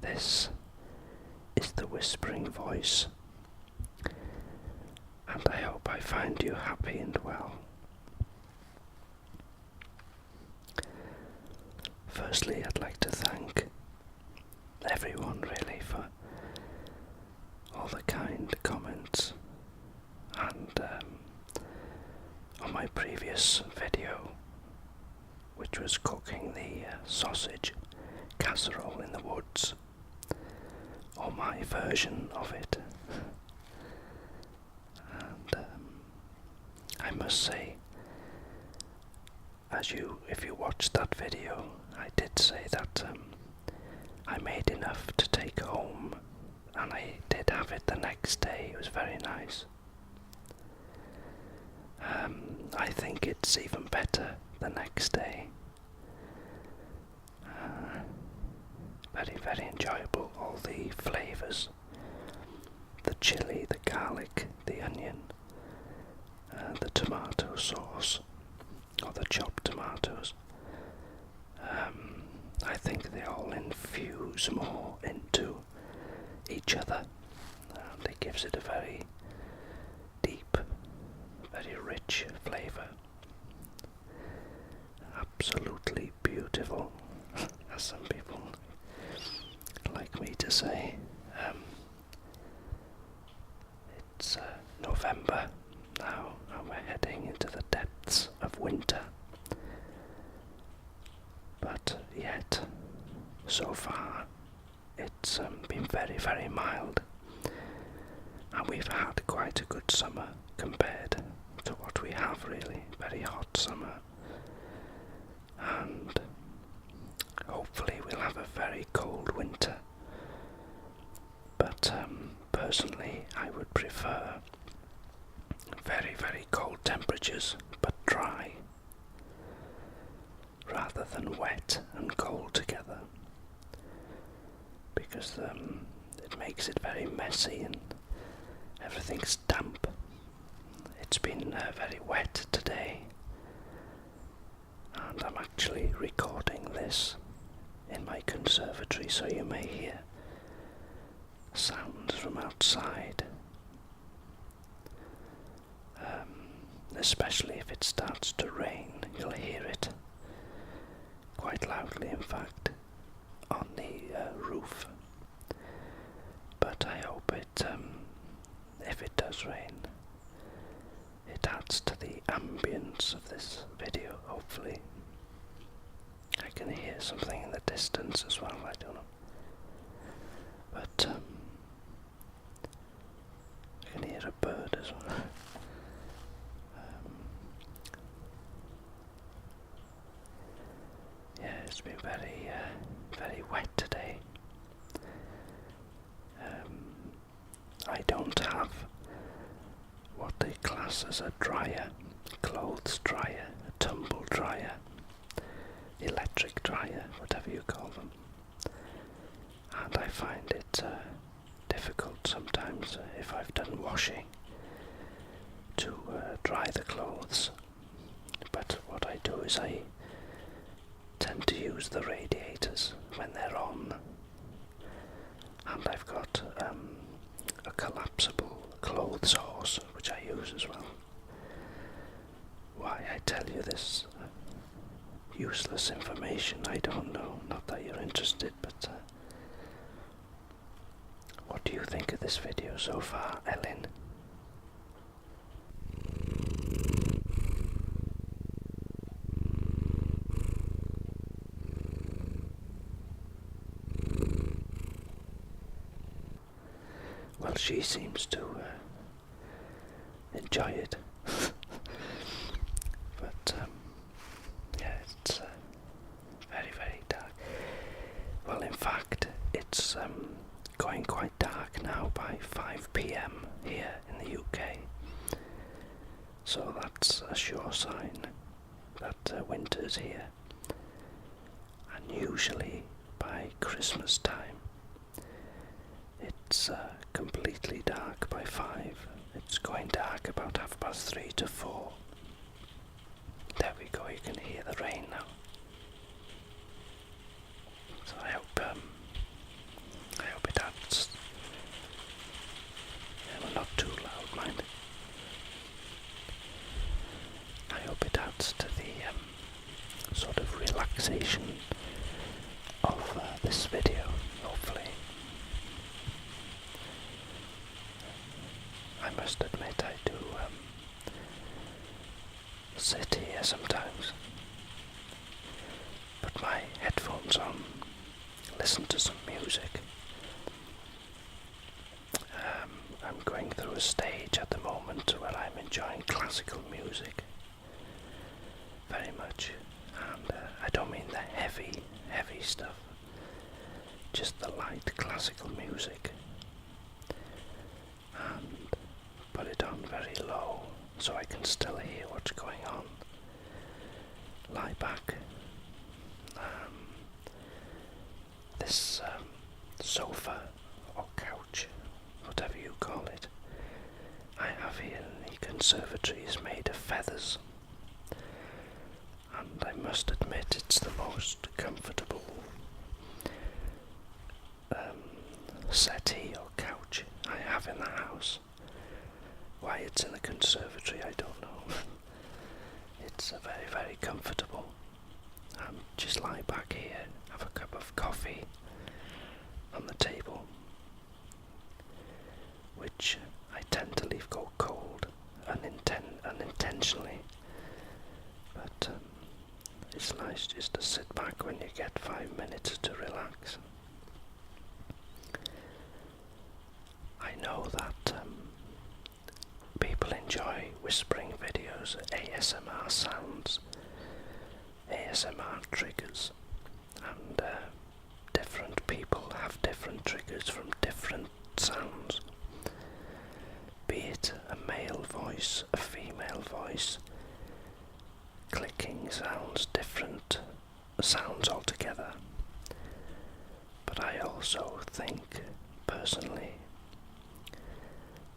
This is the Whispering Voice, and I hope I find you happy and well. Firstly, I'd like to thank everyone really for all the kind comments, and on my previous video, which was cooking the sausage casserole in the woods, or my version of it. And I must say, if you watched that video, I did say that I made enough to take home, and I did have it the next day. It was very nice. I think it's even better the next day. Very, very enjoyable. All the flavours, the chilli, the garlic, the onion, the tomato sauce, or the chopped tomatoes. I think they all infuse more into each other, and it gives it a very deep, very rich flavour. Absolutely beautiful, as some people like me to say. It's November now, and we're heading into the depths of winter. But yet, so far, it's been very, very mild, and we've had quite a good summer compared to what we have, really. Very hot summer, and hopefully we'll have a very cold winter. But personally, I would prefer very, very cold temperatures, but dry, rather than wet and cold together, because it makes it very messy and everything's damp. It's been very wet today, and I'm actually recording this in my conservatory, so you may hear sounds from outside, especially if it starts to rain. You'll hear it quite loudly, in fact, on the roof. But I hope if it does rain, it adds to the ambience of this video, hopefully. I can hear something in the distance as well, I don't know. But I can hear a bird as well. Yeah, it's been very, very wet today. I don't have what they class as a dryer, clothes dryer, a tumble dryer, electric dryer, whatever you call them. And I find it difficult sometimes, if I've done washing, to dry the clothes. But what I do is I tend to use the radiators when they're on, and I've got a collapsible clothes horse which I use as well. Why I tell you this useless information, I don't know. Not that you're interested, but what do you think of this video so far, Ellen? Well, she seems to enjoy it. But yeah, it's very, very dark. Well, in fact, it's going quite dark now by 5 p.m. here in the UK. So that's a sure sign that winter's here. And usually by Christmas time, it's completely dark by 5. It's going dark about 3:30 to 4. There we go, you can hear the rain now. So I hope stuff, just the light classical music, and put it on very low so I can still hear what's going on. Lie back. This sofa or couch, whatever you call it, I have here in the conservatory is made of feathers, and I must admit it's the most comfortable settee or couch I have in the house. Why it's in the conservatory I don't know. It's very, very comfortable. Just lie back here, have a cup of coffee on the table, which I tend to leave go cold unintentionally, but it's nice just to sit back when you get 5 minutes to relax. I know that people enjoy whispering videos, ASMR sounds, ASMR triggers, and different people have different triggers from different sounds, be it a male voice, a female voice, clicking sounds, different sounds altogether. But I also think, personally,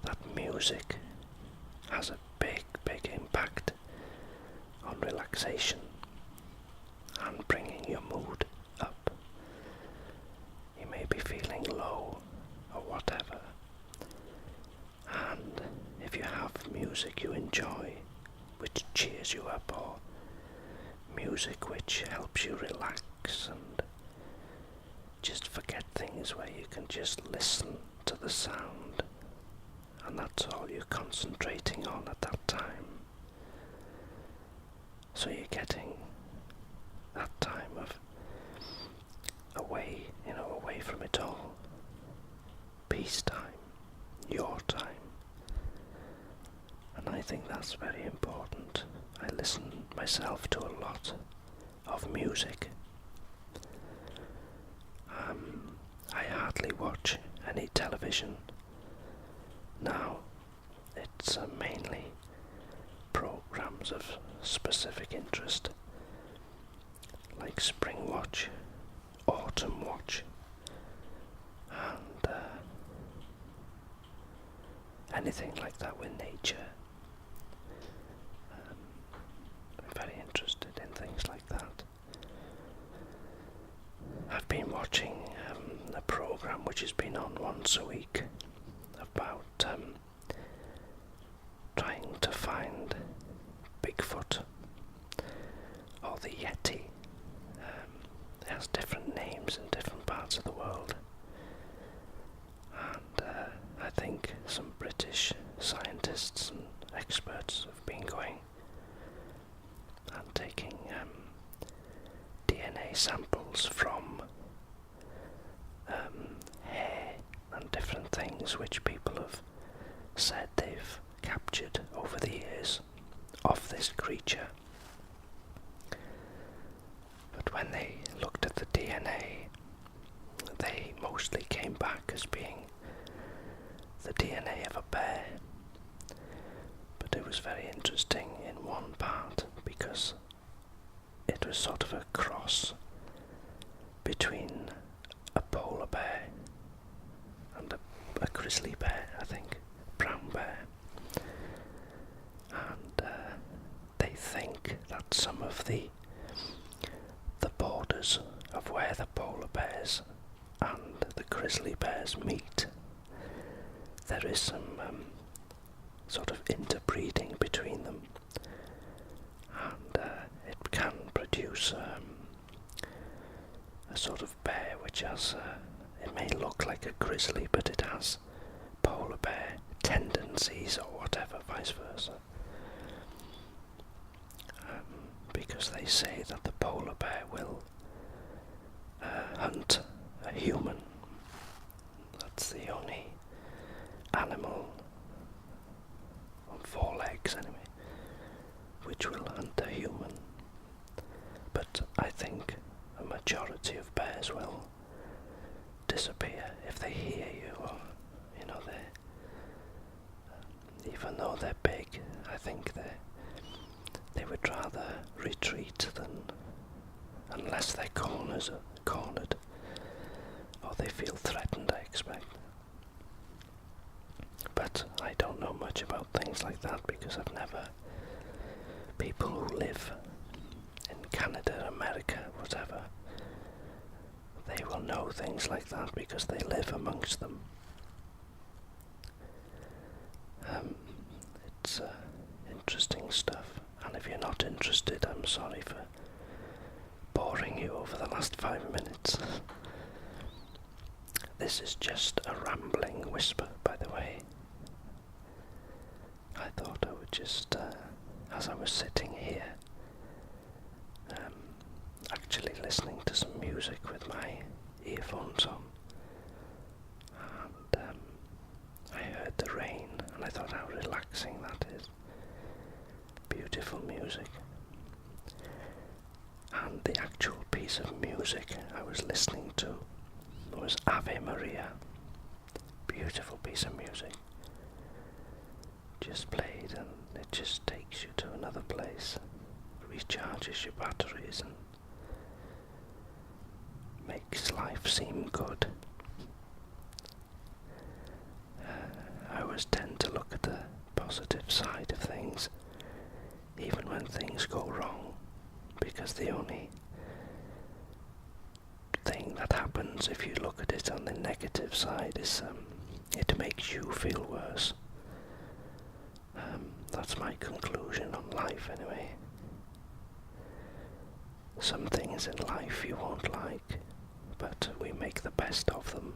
that music has a big, big impact on relaxation and bringing your mood up. You may be feeling low or whatever, and if you have music you enjoy which cheers you up, or music which helps you relax and just forget things, where you can just listen to the sound and that's all you're concentrating on at that time, so you're getting that time of away from it all, peace time, your time. And I think that's very important. I listen myself to a lot of music. I hardly watch any television now. It's mainly programs of specific interest, like Spring Watch, Autumn Watch, and anything like that with nature. I'm very interested in things like that. I've been watching a program which has been on once a week about trying to find Bigfoot or the Yeti. It has different names in different parts of the world, and I think some British scientists and experts have been going and taking DNA samples from hair and different things which people have said they've captured over the years of this creature. But when they looked at the DNA, they mostly came back as being the DNA of a bear. But it was very interesting in one part because it was sort of a cross between a polar bear and a grizzly bear, I think, brown bear. And they think that some of the borders of where the polar bears and the grizzly bears meet, there is some sort of interbreeding between them, and it can produce a sort of bear which has, it may look like a grizzly, but it has polar bear tendencies or whatever, vice versa. Because they say that the polar bear will hunt a human. That's the only animal on 4 legs anyway which will hunt a human. But I think a majority majority of bears will disappear if they hear you, or even though they're big, I think they would rather retreat than, unless they're cornered, or they feel threatened, I expect. But I don't know much about things like that because people who live in Canada, America, whatever, they will know things like that because they live amongst them. It's interesting stuff, and if you're not interested, I'm sorry for boring you over the last 5 minutes. This is just a rambling whisper, by the way. I thought I would just, as I was sitting here, actually listening to some music with my earphones on, and I heard the rain, and I thought how relaxing that is. Beautiful music. And the actual piece of music I was listening to was Ave Maria. Beautiful piece of music. Just played, and it just takes you to another place, recharges your batteries, and makes life seem good. I always tend to look at the positive side of things, even when things go wrong, because the only thing that happens if you look at it on the negative side is it makes you feel worse. That's my conclusion on life anyway. Some things in life you won't like, but we make the best of them.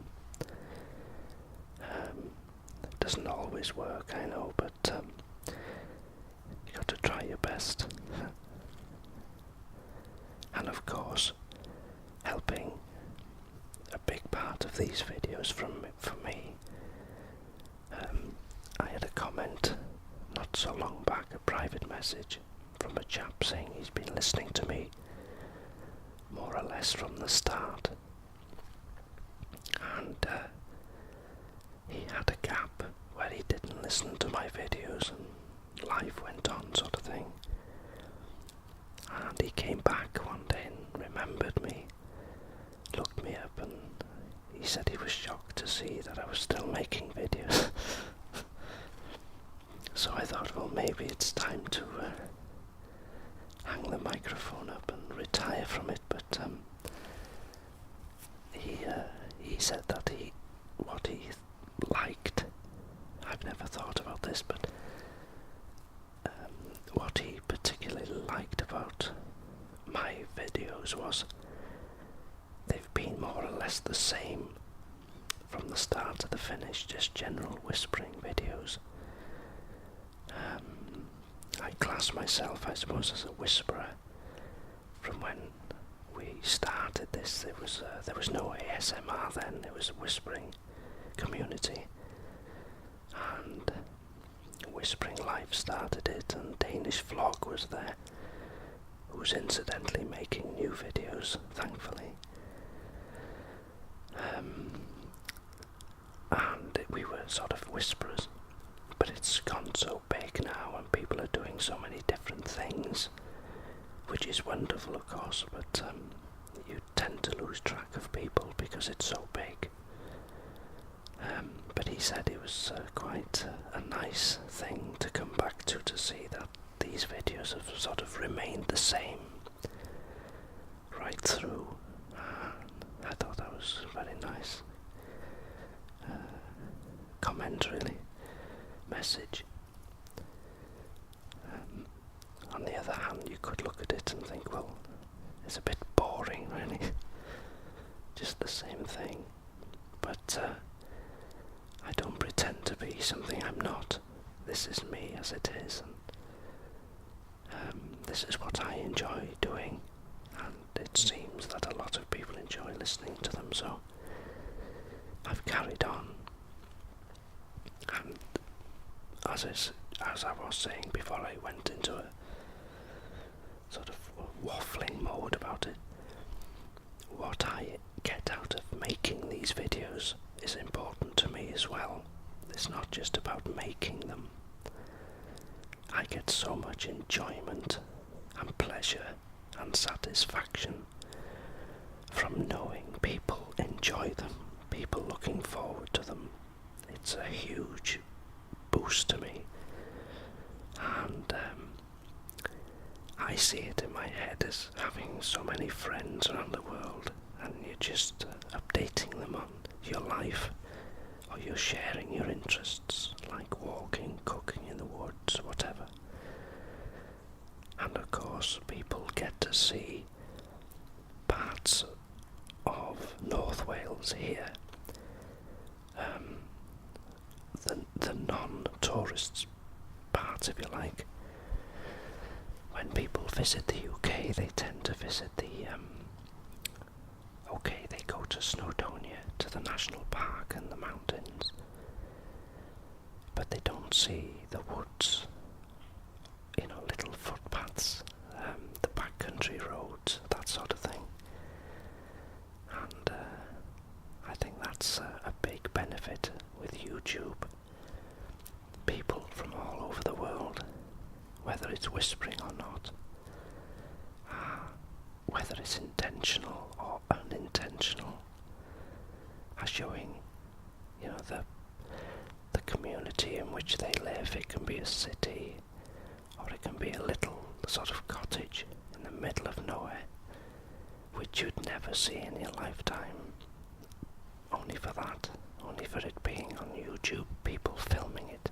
It doesn't always work, I know, but you got to try your best. And of course, helping a big part of these videos for me. I had a comment not so long back, a private message from a chap saying he's been listening to me more or less from the start, and he had a gap where he didn't listen to my videos and life went on, sort of thing. And he came back one day and remembered me, looked me up, and he said he was shocked to see that I was still making videos. So I thought, well, maybe it's time to hang the microphone up and retire from it. But he said that what he liked, I've never thought about this, but what he particularly liked about my videos was they've been more or less the same from the start to the finish, just general whispering videos. I class myself, I suppose, as a whisperer. From when we started this, there was no ASMR then, it was a whispering community, and Whispering Life started it, and Danish Vlog was there, who was incidentally making new videos, thankfully. And we were sort of whisperers, but it's gone so big now and people are doing so many different things, which is wonderful, of course, but you tend to lose track of people because it's so big. But he said it was quite a nice thing to come back to see that these videos have sort of remained the same right through. I thought that was very nice comment, really, message. On the other hand, you could look at it and think, well, it's a bit boring, really, just the same thing. But I don't pretend to be something I'm not. This is me as it is, and this is what I enjoy doing, and it seems that a lot of people enjoy listening to them, so I've carried on. And as I was saying before I went into a sort of waffling mode about it, what I get out of making these videos is important to me as well. It's not just about making them. I get so much enjoyment and pleasure and satisfaction from knowing people enjoy them, people looking forward to them. It's a huge boost to me, and I see it in my head as having so many friends around the world, and you're just updating them on your life, or you're sharing your interests like walking, cooking in the woods, whatever. And of course people get to see parts of North Wales here, the non-tourist parts, if you like. When people visit the UK, they tend to visit the they go to Snowdonia, to the national park and the mountains, but they don't see the woods, little footpaths, the backcountry roads, that sort of thing. And I think that's a big benefit with YouTube. People from all over the world, whether it's whispering or not, whether it's intentional or unintentional, are showing, the community in which they live. It can be a city, or it can be a little sort of cottage in the middle of nowhere, which you'd never see in your lifetime. Only for it being on YouTube, people filming it.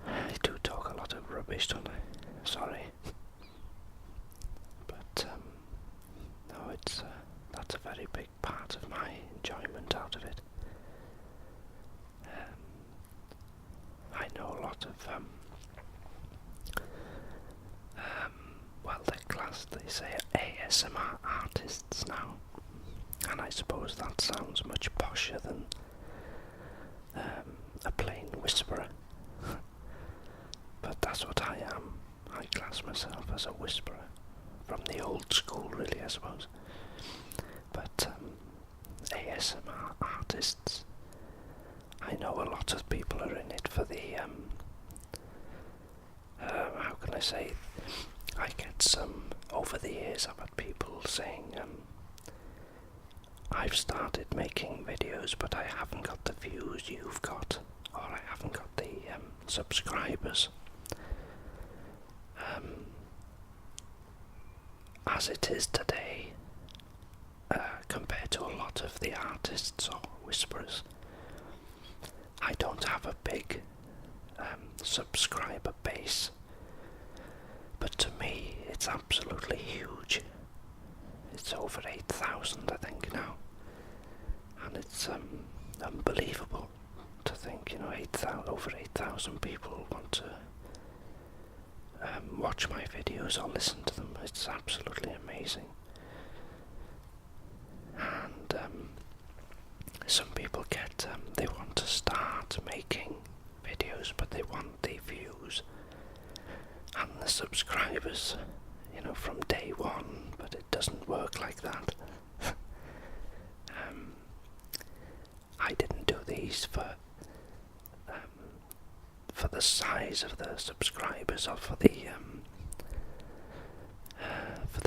I do talk a lot of rubbish, don't I? Sorry. But no, that's a very big part of my enjoyment out of it. I know a lot of they say ASMR artists now, and I suppose that sounds much posher than a plain whisperer. But that's what I am. I class myself as a whisperer, from the old school really, I suppose. But ASMR artists, I know a lot of people are in it for the how can I say, I get some, over the years I've had people saying, I've started making videos but I haven't got the views you've got, or I haven't got the subscribers. As it is today, compared to a lot of the artists or whisperers, I don't have a big subscriber base, but to me it's absolutely huge. It's over 8,000 I think now, and it's unbelievable to think, over 8,000 people want to watch my videos or listen to them. It's absolutely amazing. And some people get, they want to start making videos, but they want the views and the subscribers, from day one, but it doesn't work like that. I didn't do these for the size of the subscribers or for the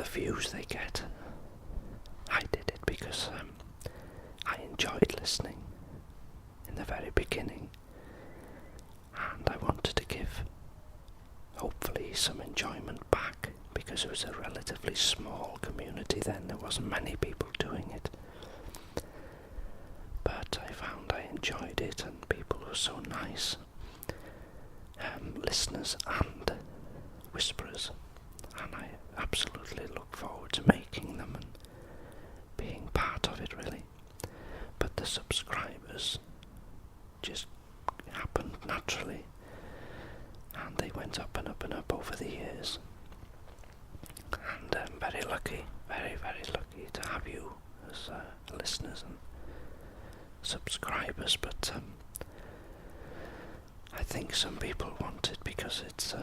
views they get. I did it because I enjoyed listening in the very beginning, and I wanted to give, hopefully, some enjoyment back, because it was a relatively small community then. There wasn't many people doing it, but I found I enjoyed it, and people were so nice, listeners and whisperers, and I absolutely look forward to making them and being part of it, really. But the subscribers just happened naturally, and they went up and up and up over the years, and I'm very lucky, very, very lucky to have you as listeners and subscribers. But I think some people want it because it's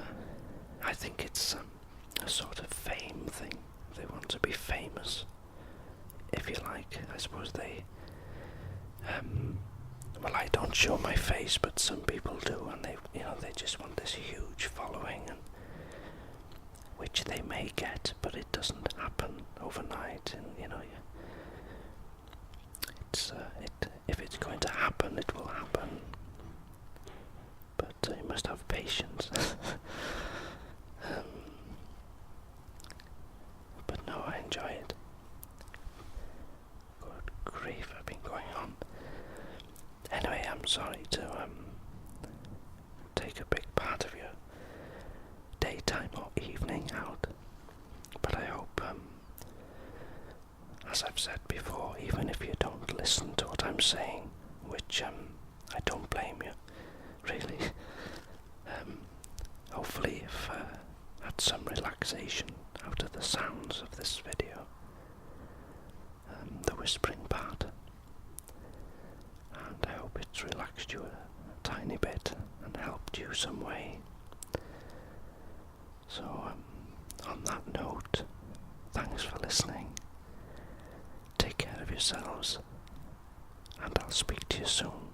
I think it's a sort of fame thing. they want to be famous, if you like. I suppose they, well, I don't show my face, but some people do, and they just want this huge following, and which they may get, but it doesn't happen overnight. And if it's going to happen, it will happen. But you must have patience. But no, I enjoy it. Good grief, I've been going on. Anyway, I'm sorry to take a big part of your daytime or evening out, but I hope, as I've said before, even if you don't listen to what I'm saying, which I don't blame you, really, hopefully you've had some relaxation out of the sounds of this video, the whispering part, and I hope it's relaxed you a tiny bit and helped you some way. So on that note, thanks for listening, take care of yourselves, and I'll speak to you soon.